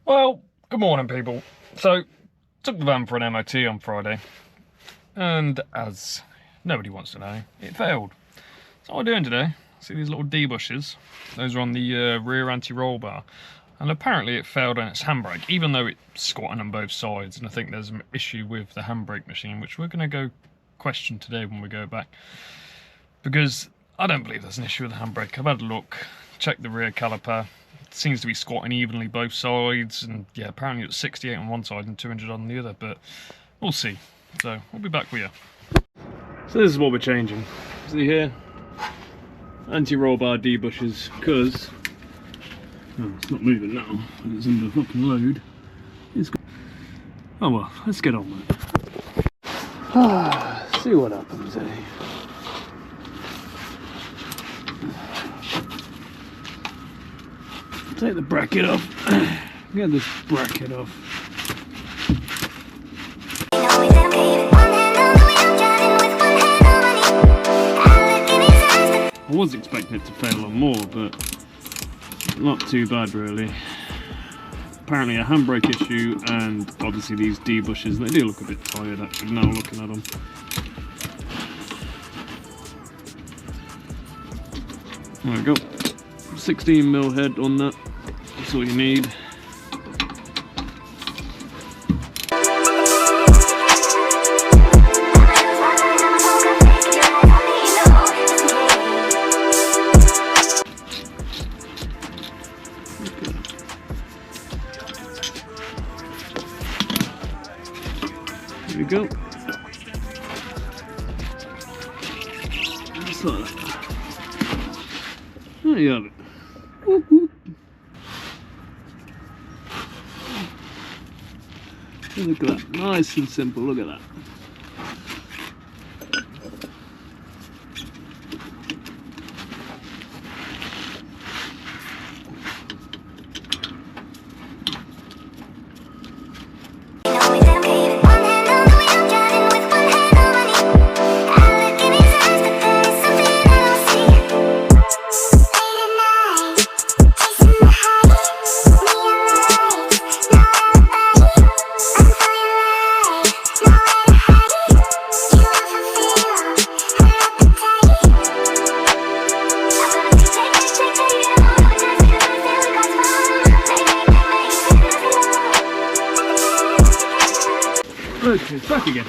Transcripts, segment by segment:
Well, good morning people. So, took the van for an MOT on Friday, and as nobody wants to know, it failed. So what we're doing today, see these little D bushes? Those are on the rear anti-roll bar, and apparently it failed on its handbrake, even though it's squatting on both sides, and I think there's an issue with the handbrake machine, which we're going to go question today when we go back, because I don't believe there's an issue with the handbrake. I've had a look, checked the rear caliper. Seems to be squatting evenly both sides, and yeah, apparently it's 68 on one side and 200 on the other, but we'll see. So we'll be back with you. So this is what we're changing. See here, anti-roll bar D bushes, because it's not moving now, it's under fucking load. Oh well, let's get on with it. See what happens, eh? Take the bracket off. Get this bracket off. I was expecting it to fail on more, but not too bad really. Apparently a handbrake issue, and obviously these D bushes, they do look a bit tired actually now looking at them. There we go. 16mm head on that. That's all you need. Here we go. Just like that. There you have it. Whoop, whoop. Look at that, nice and simple, look at that. Okay, it's back again.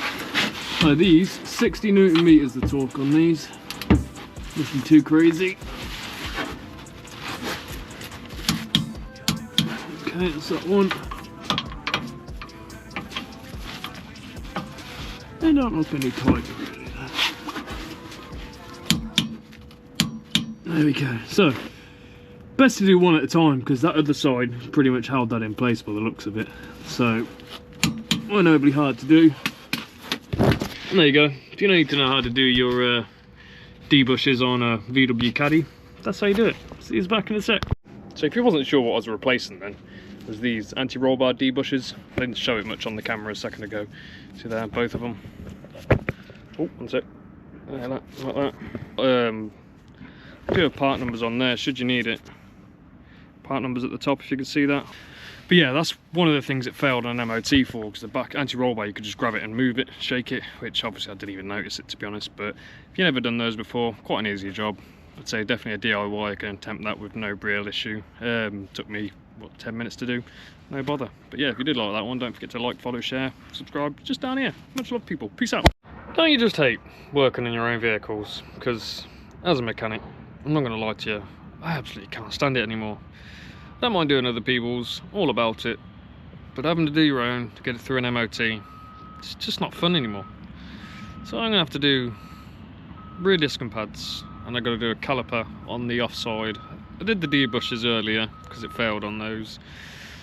These 60 Newton meters the torque on these. Nothing too crazy. Okay, that's that one. They don't look any tighter really. There we go. So, best to do one at a time, because that other side pretty much held that in place by the looks of it. So, nobly hard to do. And there you go. If you need to know how to do your D bushes on a VW Caddy, that's how you do it. See you back in a sec. So if you wasn't sure what I was replacing then, there's these anti-roll bar D bushes. I didn't show it much on the camera a second ago. See there, both of them. Oh, one sec. Like that. Do have part numbers on there should you need it. Part numbers at the top if you can see that. But yeah, that's one of the things it failed on an MOT for, because the back anti-roll bar, you could just grab it and move it, shake it, which obviously I didn't even notice it, to be honest. But if you've never done those before, quite an easy job. I'd say definitely a DIY. I can attempt that with no real issue. Took me, what, 10 minutes to do, no bother. But yeah, if you did like that one, don't forget to like, follow, share, subscribe, just down here. Much love people, peace out. Don't you just hate working in your own vehicles? Because as a mechanic, I'm not going to lie to you, I absolutely can't stand it anymore. Don't mind doing other people's, all about it, but having to do your own to get it through an MOT, it's just not fun anymore. So I'm gonna have to do rear disc and pads, and I've got to do a caliper on the offside. I did the D bushes earlier because it failed on those,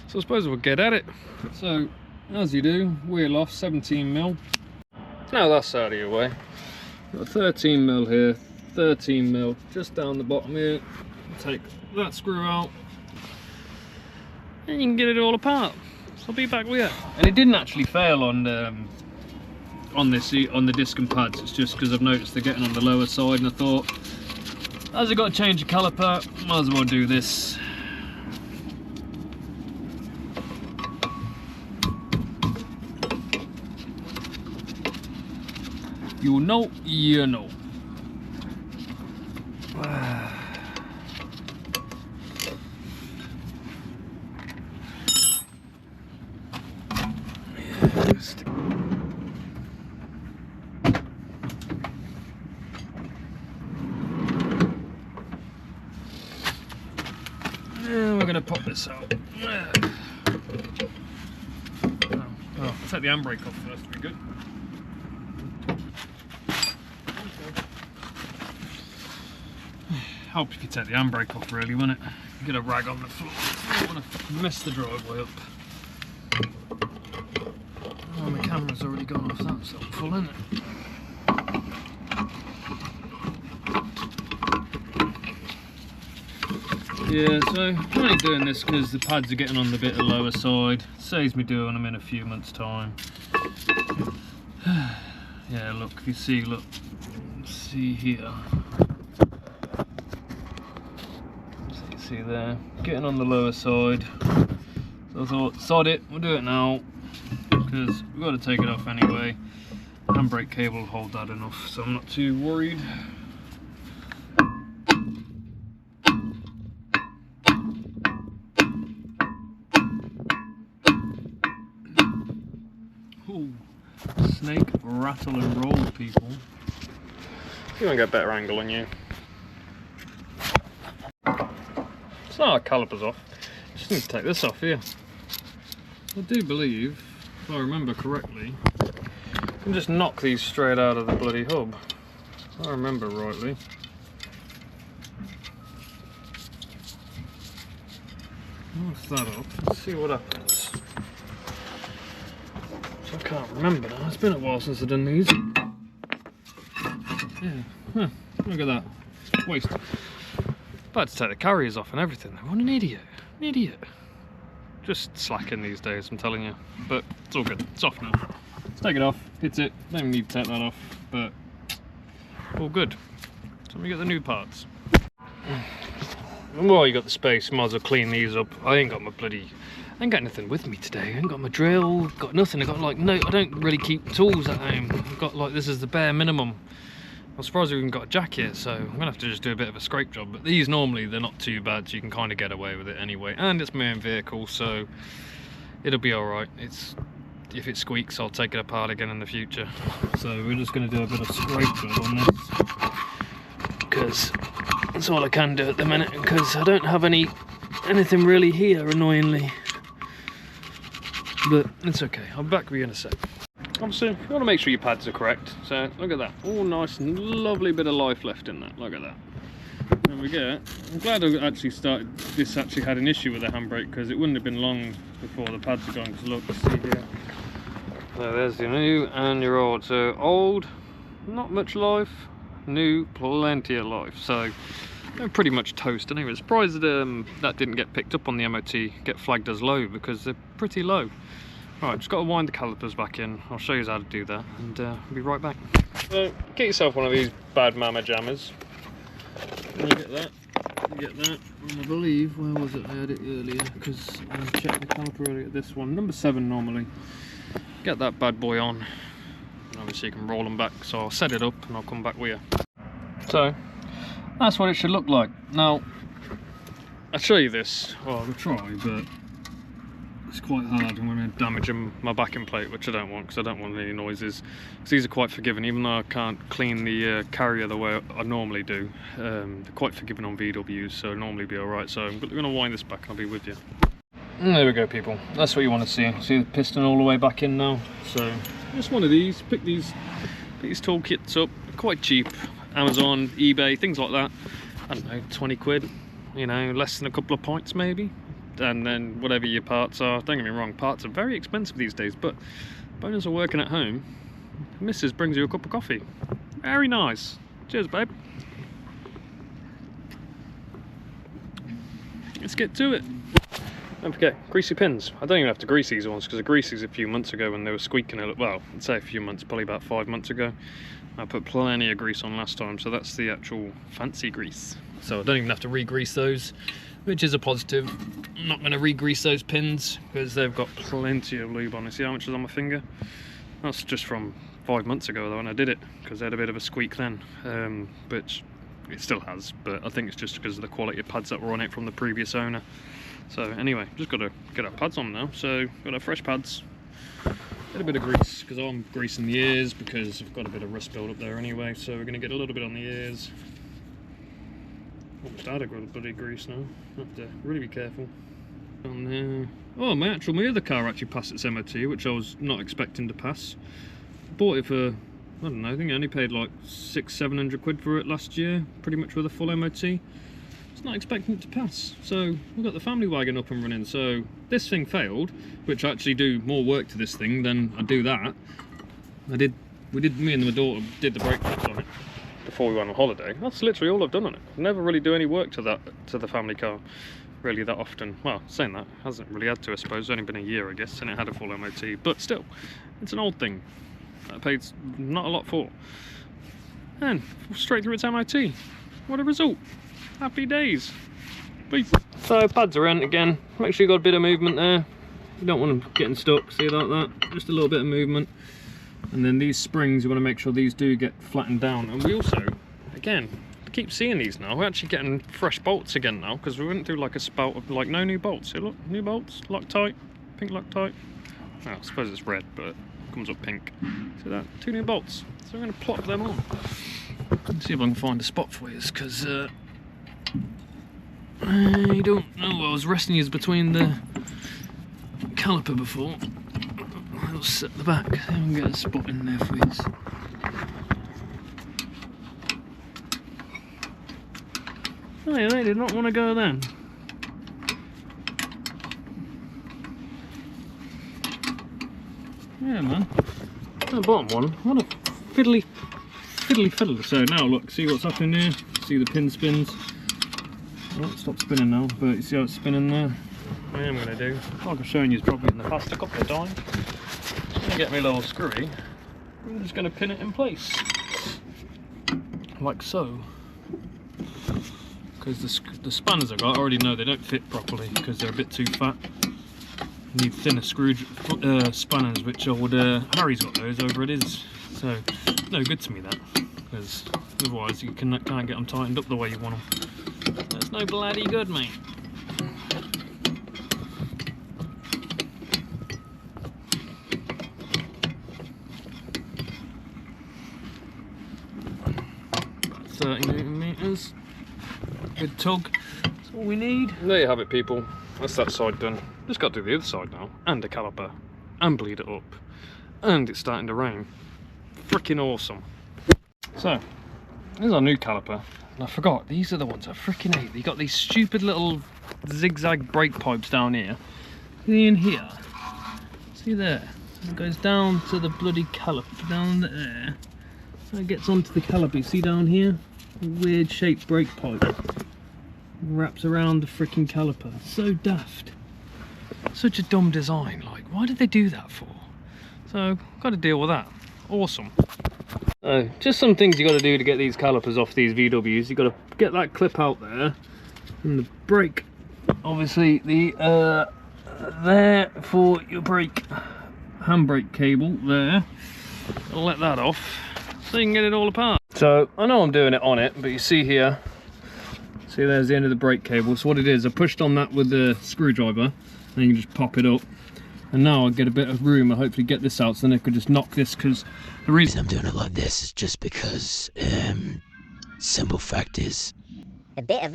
so I suppose we'll get at it. So as you do, wheel off 17mm. Now that's out of your way. Got 13mm here, 13mm just down the bottom here. Take that screw out, and you can get it all apart. So I'll be back with you. And it didn't actually fail on the disc and pads. It's just because I've noticed they're getting on the lower side, and I thought, as I've got to change the caliper, might as well do this. You know, you know. And we're going to pop this out. Oh, take the handbrake off first, to be good. Help if you take the handbrake off, really, wouldn't it? Get a rag on the floor. I don't want to mess the driveway up. Oh, my camera's already gone off. That's helpful, isn't it? Yeah, so I'm only doing this because the pads are getting on the bit of the lower side. Saves me doing them in a few months' time. Yeah, look, if you see, look, see here. See there, getting on the lower side. So I thought, sod it, we'll do it now because we've got to take it off anyway. Handbrake cable will hold that enough, so I'm not too worried. Ooh, snake rattle and roll, people. You want to get a better angle on you. It's not our calipers off. Just need to take this off here. I do believe, if I remember correctly, you can just knock these straight out of the bloody hub. If I remember rightly. What's that off? Let's see what happens. I can't remember now. It's been a while since I've done these. Yeah. Huh. Look at that. Waste. About to take the carriers off and everything. What an idiot. An idiot. Just slacking these days, I'm telling you. But it's all good. It's off now. Let's take it off. Hits it. Don't even need to take that off. But all good. So let me get the new parts. And while you got the space, might as well clean these up. I ain't got got anything with me today. I ain't got my drill, got nothing. I got like, no, I don't really keep tools at home. I've got like, this is the bare minimum. I'm surprised we even got a jack here, so I'm gonna have to just do a bit of a scrape job. But these normally, they're not too bad, so you can kind of get away with it anyway. And it's my own vehicle, so it'll be all right. If it squeaks, I'll take it apart again in the future. So we're just gonna do a bit of scrape job on this, because that's all I can do at the minute, because I don't have anything really here, annoyingly. But it's okay, I'll be back with you in a sec. Obviously, you want to make sure your pads are correct. So look at that, all nice and lovely bit of life left in that. Look at that. There we go. I'm glad I actually had an issue with the handbrake, because it wouldn't have been long before the pads are gone. Because look, see here. So there's your new and your old. So old, not much life. New, plenty of life. So they're pretty much toast. Anyway, surprised that that didn't get picked up on the MOT, get flagged as low, because they're pretty low. Right, just got to wind the calipers back in. I'll show you how to do that, and I'll be right back. So get yourself one of these bad mama jammers. And you get that. You get that. And I believe, where was it? I had it earlier, because I checked the caliper earlier. This one, number 7 normally. Get that bad boy on. And obviously you can roll them back. So I'll set it up and I'll come back with you. So that's what it should look like. Now I'll show you this. Well, I'll try, but it's quite hard. I'm going to damage my backing plate, which I don't want, because I don't want any noises. Because these are quite forgiving, even though I can't clean the carrier the way I normally do. They're quite forgiving on VWs, so it'll normally be alright. So I'm going to wind this back and I'll be with you. And there we go, people. That's what you want to see. See the piston all the way back in now. So just one of these. Pick these toolkits up. Quite cheap. Amazon, eBay, things like that. I don't know, 20 quid. You know, less than a couple of pints maybe. And then whatever your parts are. Don't get me wrong, parts are very expensive these days, but bonus of working at home, Mrs. brings you a cup of coffee. Very nice. Cheers, babe. Let's get to it. Don't forget, greasy pins. I don't even have to grease these ones, because I greased these a few months ago when they were squeaking a little. Well, I'd say a few months, probably about 5 months ago. I put plenty of grease on last time, so that's the actual fancy grease. So I don't even have to re-grease those, which is a positive. I'm not going to re-grease those pins, because they've got plenty of lube on it. See how much is on my finger? That's just from 5 months ago though when I did it, because they had a bit of a squeak then, which it still has, but I think it's just because of the quality of pads that were on it from the previous owner. So anyway, just got to get our pads on now. So got our fresh pads, get a bit of grease, because I'm greasing the ears because I've got a bit of rust build up there anyway, so we're going to get a little bit on the ears. Almost out of bloody grease now, have to really be careful. On there. Oh, my other car actually passed its MOT, which I was not expecting to pass. Bought it for, I don't know, I think I only paid like 600-700 quid for it last year, pretty much with a full MOT. It's not expecting it to pass, so we've got the family wagon up and running. So this thing failed, which I actually do more work to this thing than I do that. Me and my daughter did the brake pads on it before we went on holiday. That's literally all I've done on it. I never really do any work to the family car really that often. Well, saying that, hasn't really had to, I suppose. It's only been a year, I guess, and it had a full MOT, but still, it's an old thing that I paid not a lot for, and straight through its MOT. What a result. Happy days. Peace. So pads are in again. Make sure you got a bit of movement there. You don't want them getting stuck, see like that, just a little bit of movement. And then these springs, you want to make sure these do get flattened down. And we also, again, keep seeing these now. We're actually getting fresh bolts again now, because we went through like a spout of like no new bolts. See, look, new bolts, Loctite, pink Loctite. Well, I suppose it's red, but it comes up pink. See that? 2 new bolts. So we're going to plop them on. Let's see if I can find a spot for you, because I don't know. I was resting you between the caliper before. I'll set the back. See if I can get a spot in there for you. Oh yeah, they did not want to go then. Yeah, man. The bottom one. What a fiddly fiddler. So now look, see what's happening here. See the pin spins. Oh, stop spinning now, but you see how it's spinning there? I am going to do, like I've shown you probably in the past a couple of times, I'm going to get my little screwy. I'm just going to pin it in place. Like so. Because the spanners I got, I already know they don't fit properly because they're a bit too fat. You need thinner spanners, which old Harry's got those over at his. So, no good to me that, because otherwise you can't get them tightened up the way you want them. That's no bloody good, mate. About 30 Newton meters. Good tug. That's all we need. There you have it, people. That's that side done. Just got to do the other side now, and a caliper, and bleed it up, and it's starting to rain. Freaking awesome. So, here's our new caliper. And I forgot, these are the ones I freaking hate. They got these stupid little zigzag brake pipes down here. See in here? See there? It goes down to the bloody caliper, down there. So it gets onto the caliper. See down here? A weird shaped brake pipe. Wraps around the freaking caliper. So daft. Such a dumb design. Like, why did they do that for? So, got to deal with that. Awesome. So, just some things you got to do to get these calipers off these VWs. You got to get that clip out there, and the brake, obviously the there for your brake, handbrake cable there. I'll let that off so you can get it all apart. So I know I'm doing it on it, but you see here, see there's the end of the brake cable. So what it is, I pushed on that with the screwdriver, and you can just pop it up. And now I'll get a bit of room, I'll hopefully get this out, so then I could just knock this, because the reason I'm doing it like this is just because, simple fact is, a bit of,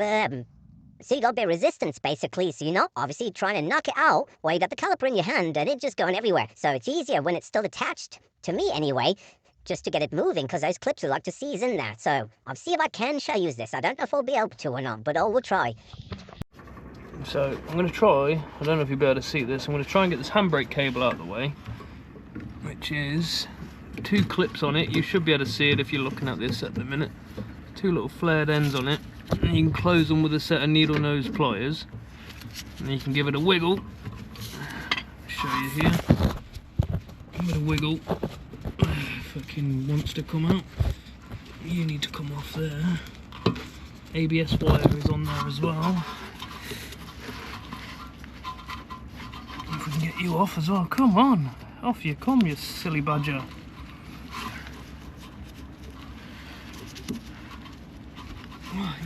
so you got a bit of resistance, basically, so you're not obviously trying to knock it out while you got the caliper in your hand and it's just going everywhere. So it's easier when it's still attached, to me anyway, just to get it moving, because those clips would like to seize in there. So I'll see if I can use this. I don't know if I'll be able to or not, but we'll try. So I'm going to try, I don't know if you'll be able to see this, I'm going to try and get this handbrake cable out of the way, which is 2 clips on it. You should be able to see it if you're looking at this at the minute. 2 little flared ends on it, and you can close them with a set of needle nose pliers, and you can give it a wiggle. I'll show you here. Give it a wiggle. Fucking wants to come out. You need to come off there. ABS wire is on there as well. If we can get you off as well. Come on, off you come, you silly badger.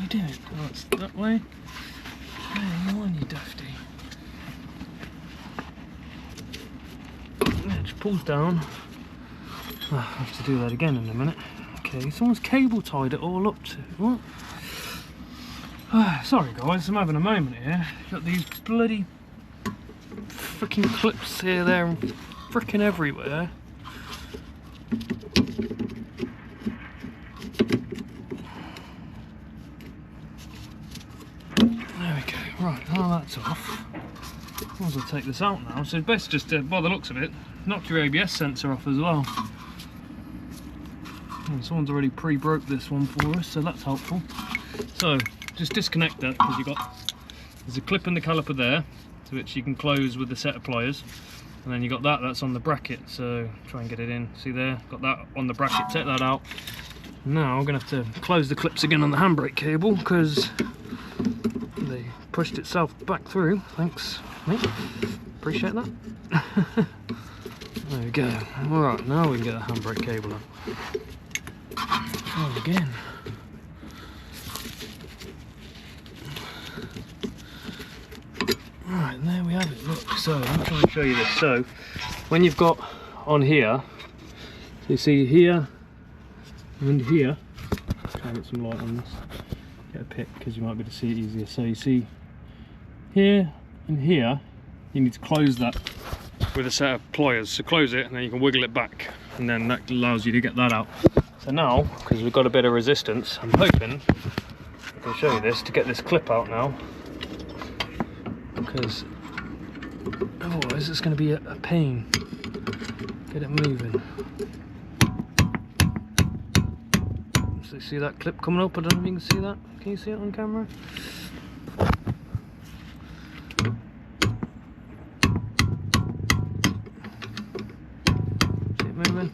doing? Oh, it's that way. Hey, you on, you dafty. Yeah, it just pulls down. Oh, I'll have to do that again in a minute. Okay, someone's cable tied it all up to what? Sorry guys, I'm having a moment here. Got these bloody freaking clips here, there, and freaking everywhere. There we go. Right, now that's off. Might as well take this out now. So it's best just to, by the looks of it, knock your ABS sensor off as well. And someone's already pre-broke this one for us, so that's helpful. So just disconnect that, because there's a clip in the caliper there, to which you can close with a set of pliers, and then you got that's on the bracket. So try and get it in. See there, got that on the bracket. Take that out. Now I'm gonna have to close the clips again on the handbrake cable because they pushed itself back through. Thanks, mate. Appreciate that. There we go. All right, now we can get the handbrake cable up. Oh, again. Right, and there we have it. Look, so I'm trying to show you this. So when you've got on here, so you see here and here. Try and get some light on this. Get a pic because you might be able to see it easier. So you see here and here, you need to close that with a set of pliers. So close it and then you can wiggle it back, and then that allows you to get that out. So now, because we've got a bit of resistance, I'm hoping I can show you this to get this clip out now, because otherwise it's going to be a pain. Get it moving. So you see that clip coming up? I don't know if you can see that. Can you see it on camera? See it moving?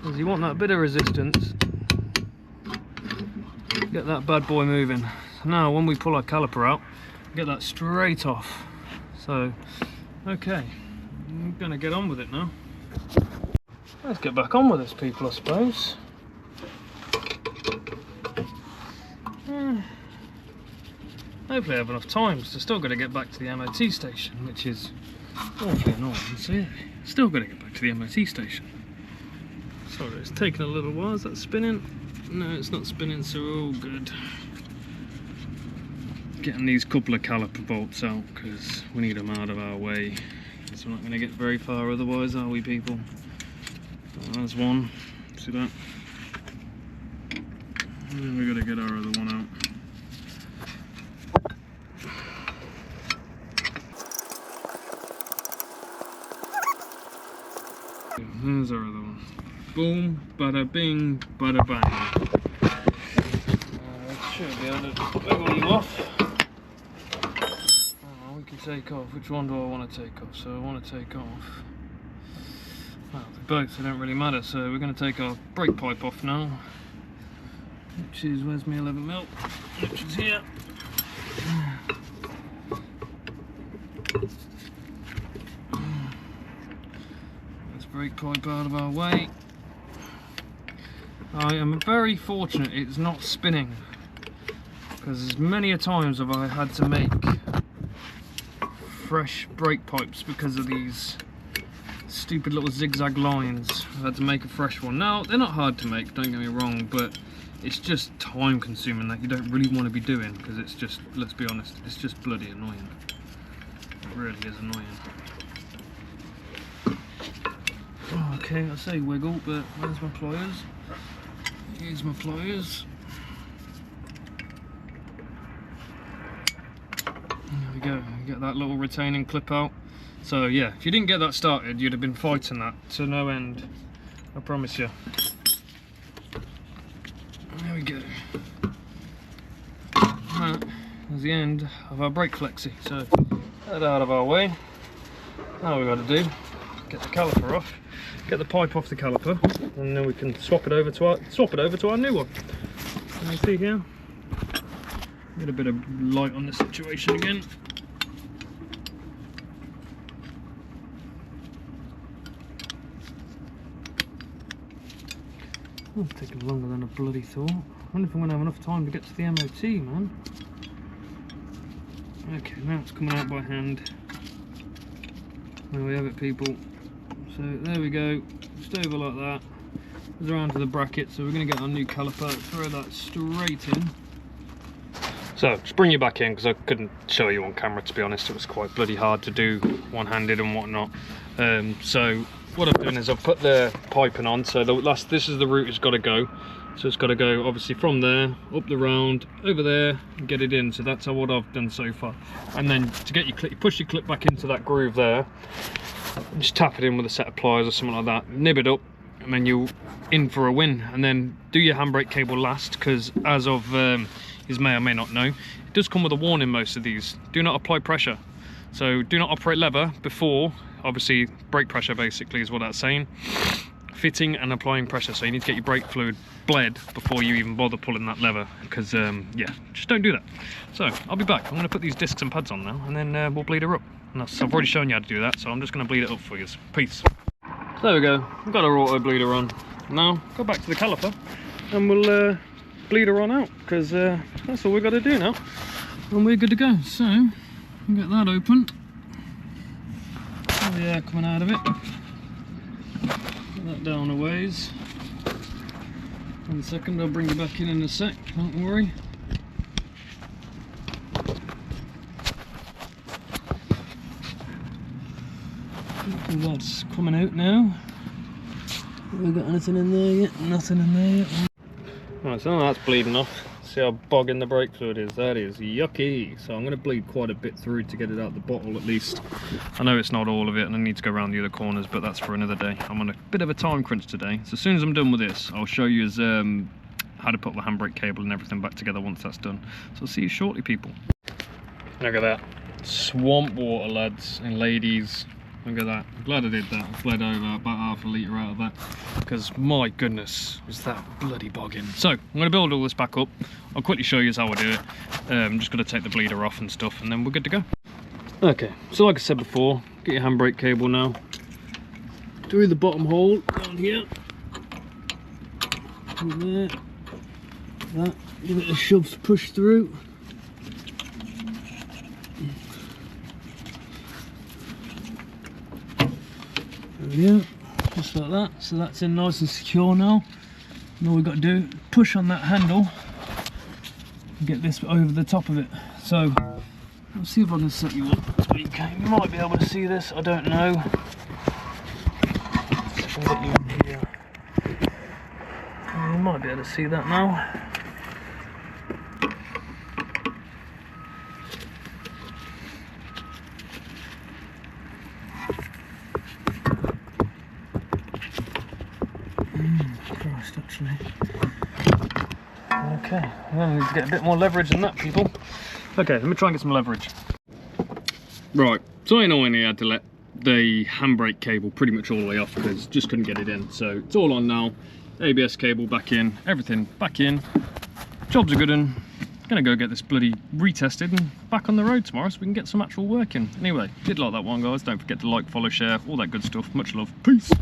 Because you want that bit of resistance. Get that bad boy moving. So now when we pull our caliper out, get that straight off. So, okay, I'm gonna get on with it now. Let's get back on with this, people, I suppose. Hopefully I have enough time, so still got to get back to the MOT station, which is awfully annoying. So yeah, still got to get back to the MOT station. Sorry, it's taking a little while. Is that spinning? No, it's not spinning, so we're all good. Getting these couple of caliper bolts out because we need them out of our way, because we're not going to get very far otherwise, are we, people? Oh, there's one. See that? And then we've got to get our other one out. There's our other one. Boom, bada bing, bada bang. That should be able to wiggle you off. Oh, we can take off. Which one do I want to take off? So I want to take off. Well, they're both, they don't really matter. So we're going to take our brake pipe off now. Which is, where's my 11mm? Which is here. Brake pipe out of our way. I am very fortunate it's not spinning, because as many a times have I had to make fresh brake pipes because of these stupid little zigzag lines. I had to make a fresh one. Now they're not hard to make, don't get me wrong, but it's just time consuming that you don't really want to be doing, because it's just, let's be honest, it's just bloody annoying. It really is annoying. Okay, I say wiggle, but where's my pliers? Here's my pliers. There we go, get that little retaining clip out. So yeah, if you didn't get that started, you'd have been fighting that to no end, I promise you. There we go. That is the end of our brake flexi. So that out of our way. Now we've got to do, get the caliper off. Get the pipe off the caliper, and then we can swap it over to our new one. Can you see here? Get a bit of light on the situation again. Oh, it's taking longer than I bloody thought. wonder if I'm gonna have enough time to get to the MOT, man. Okay, now it's coming out by hand. There we have it, people. So there we go, just over like that. Goes around to the bracket, so we're gonna get our new caliper, throw that straight in. So just bring you back in, because I couldn't show you on camera, to be honest. It was quite bloody hard to do one-handed and whatnot. So what I've done is I've put the piping on, so this is the route it's got to go. So it's got to go obviously from there up the round over there and get it in. So that's what I've done so far. And then to get your clip, you push your clip back into that groove there, just tap it in with a set of pliers or something like that, nib it up, and then you're in for a win. And then do your handbrake cable last, because as of you may or may not know, it does come with a warning, most of these. Do not apply pressure. So do not operate lever before, obviously brake pressure basically is what that's saying. Fitting and applying pressure, so you need to get your brake fluid bled before you even bother pulling that lever, because yeah, just don't do that. So I'll be back. I'm going to put these discs and pads on now, and then we'll bleed her up. And I've already shown you how to do that, so I'm just going to bleed it up for you. Peace. So there we go, we've got our auto bleeder on. Now go back to the caliper and we'll bleed her on out, because that's all we've got to do now, and we're good to go. So we'll get that open. All the air coming out of it. Put that down a ways. 1 second, I'll bring you back in a sec, don't worry. That's coming out now. Have we got anything in there yet? Nothing in there yet. Right, so that's bleeding off. See how bogging the brake fluid is? That is yucky. So I'm going to bleed quite a bit through to get it out the bottle at least. I know it's not all of it and I need to go around the other corners, but that's for another day. I'm on a bit of a time crunch today. So as soon as I'm done with this, I'll show you how to put the handbrake cable and everything back together once that's done. So I'll see you shortly, people. Look at that. Swamp water, lads and ladies. Look at that. I'm glad I did that. I bled over about half a litre out of that, because my goodness, was that bloody bogging. So I'm going to build all this back up. I'll quickly show you how I do it. I'm just going to take the bleeder off and stuff, and then we're good to go. Okay, so like I said before, get your handbrake cable now. Through the bottom hole down here. Through there. That. Give it a shove to push through. Yeah, just like that. So that's in nice and secure now. And all we've got to do, push on that handle and get this over the top of it. So let's see if I can set you up so you might be able to see this, I don't know. See if I can get you in here. You might be able to see that now. Christ, actually. Okay, I'm going to need to get a bit more leverage than that, people. Okay, let me try and get some leverage. Right, so I only had to let the handbrake cable pretty much all the way off because just couldn't get it in. So it's all on now. ABS cable back in, everything back in. Job's a good one. Gonna go get this bloody retested and back on the road tomorrow so we can get some actual work in. Anyway, if you did like that one, guys, don't forget to like, follow, share, all that good stuff. Much love. Peace.